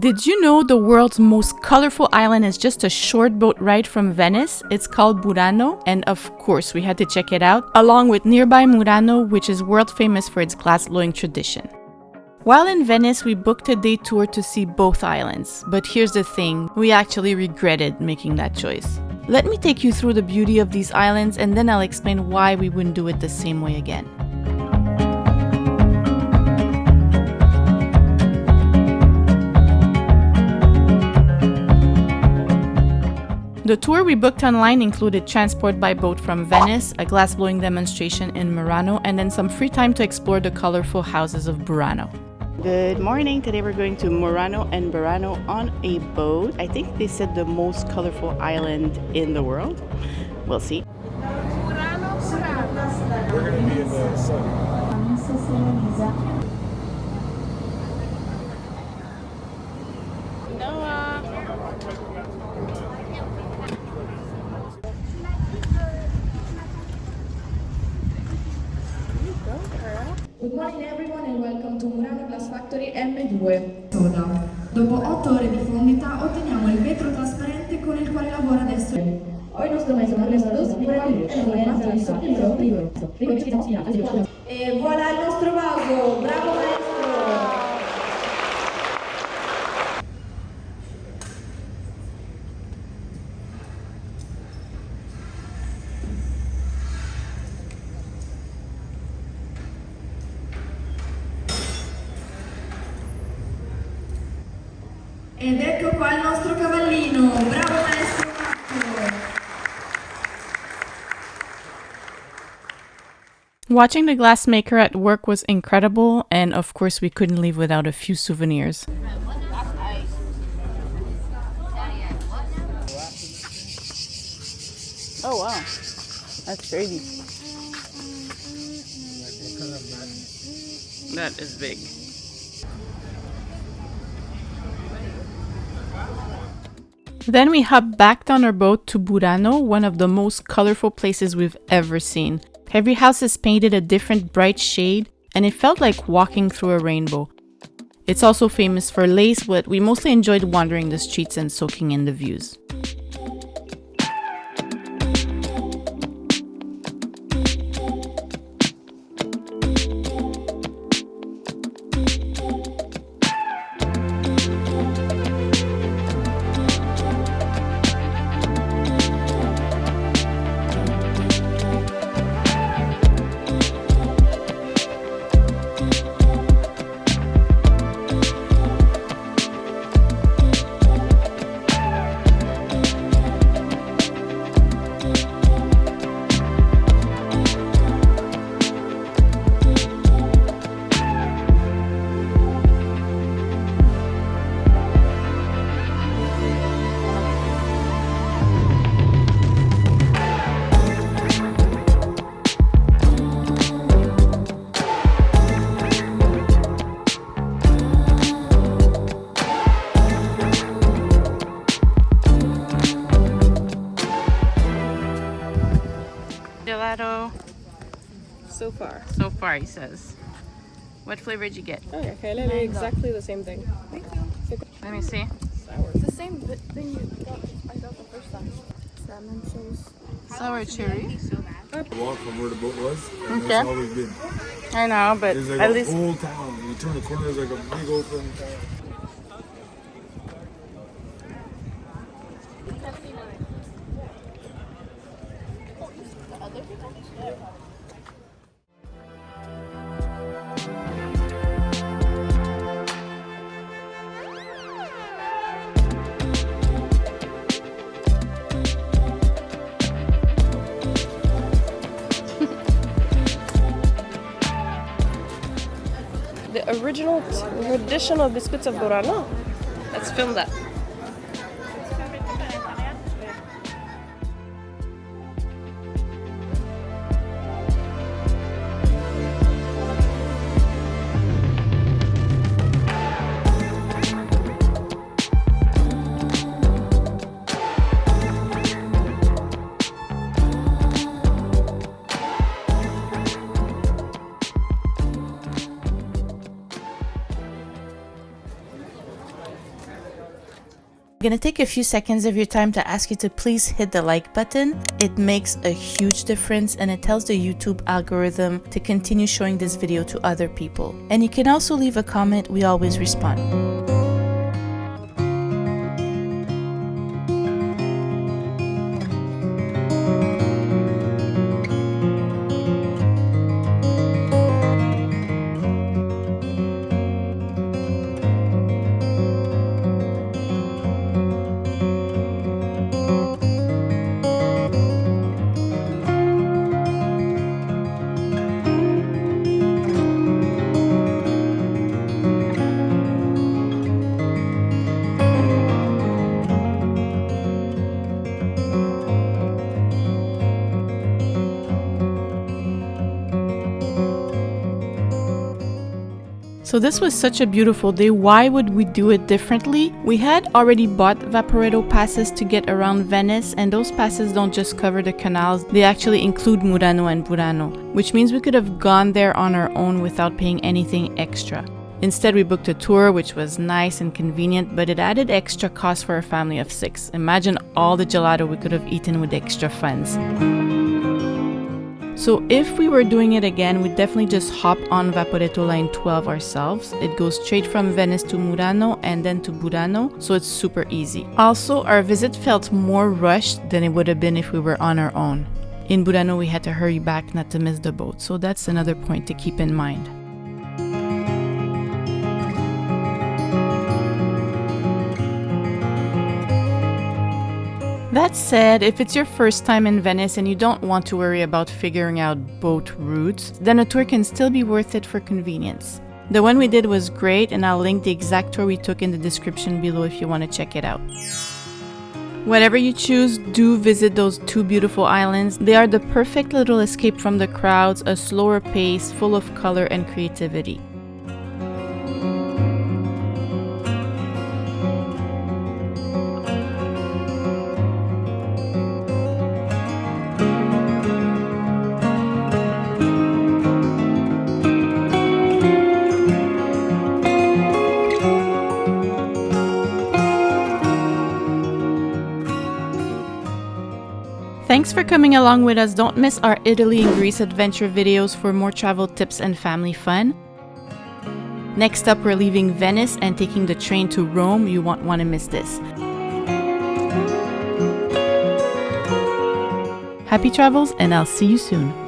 Did you know the world's most colorful island is just a short boat ride from Venice? It's called Murano, and of course we had to check it out, along with nearby Murano, which is world famous for its glassblowing tradition. While in Venice, we booked a day tour to see both islands, but here's the thing, we actually regretted making that choice. Let me take you through the beauty of these islands and then I'll explain why we wouldn't do it the same way again. The tour we booked online included transport by boat from Venice, a glassblowing demonstration in Murano, and then some free time to explore the colorful houses of Burano. Good morning. Today we're going to Murano and Burano on a boat. I think they said the most colorful island in the world. We'll see. We're going to be in the sun. Good morning everyone and welcome to Murano Glass Factory M2. Soda. Dopo 8 ore di fondita otteniamo il vetro trasparente con il quale lavora adesso. Hoy nos tomáis una dos e voilà il nostro vaso. Bravo maestro! Ed ecco qua il nostro cavallino, bravo maestro Marco! Watching the glassmaker at work was incredible, and of course we couldn't leave without a few souvenirs. Oh wow, that's crazy. That is big. Then we hopped back on our boat to Burano, one of the most colorful places we've ever seen. Every house is painted a different bright shade, and it felt like walking through a rainbow. It's also famous for lace, but we mostly enjoyed wandering the streets and soaking in the views. Gelato. So far, He says. What flavor did you get? Okay, literally exactly the same thing. Thank you. Let me see. Sour. It's the same thing I got the first time. Salmon sauce. Sour cherry. Walk from where the boat was. Okay. That's all we've been. I know, but There's like at a least whole town. You turn the corner, there's like a big open town. The original traditional biscuits of Burano. Let's film that. Gonna take a few seconds of your time to ask you to please hit the like button. It makes a huge difference and it tells the YouTube algorithm to continue showing this video to other people. And you can also leave a comment, we always respond. So this was such a beautiful day. Why would we do it differently? We had already bought Vaporetto passes to get around Venice, and those passes don't just cover the canals, they actually include Murano and Burano, which means we could have gone there on our own without paying anything extra. Instead, we booked a tour, which was nice and convenient, but it added extra cost for a family of 6. Imagine all the gelato we could have eaten with extra funds. So if we were doing it again, we'd definitely just hop on Vaporetto Line 12 ourselves. It goes straight from Venice to Murano and then to Burano, so it's super easy. Also, our visit felt more rushed than it would have been if we were on our own. In Burano, we had to hurry back not to miss the boat, so that's another point to keep in mind. That said, if it's your first time in Venice and you don't want to worry about figuring out boat routes, then a tour can still be worth it for convenience. The one we did was great, and I'll link the exact tour we took in the description below if you want to check it out. Whatever you choose, do visit those 2 beautiful islands. They are the perfect little escape from the crowds, a slower pace, full of color and creativity. Thanks for coming along with us. Don't miss our Italy and Greece adventure videos for more travel tips and family fun. Next up, we're leaving Venice and taking the train to Rome. You won't want to miss this. Happy travels, and I'll see you soon.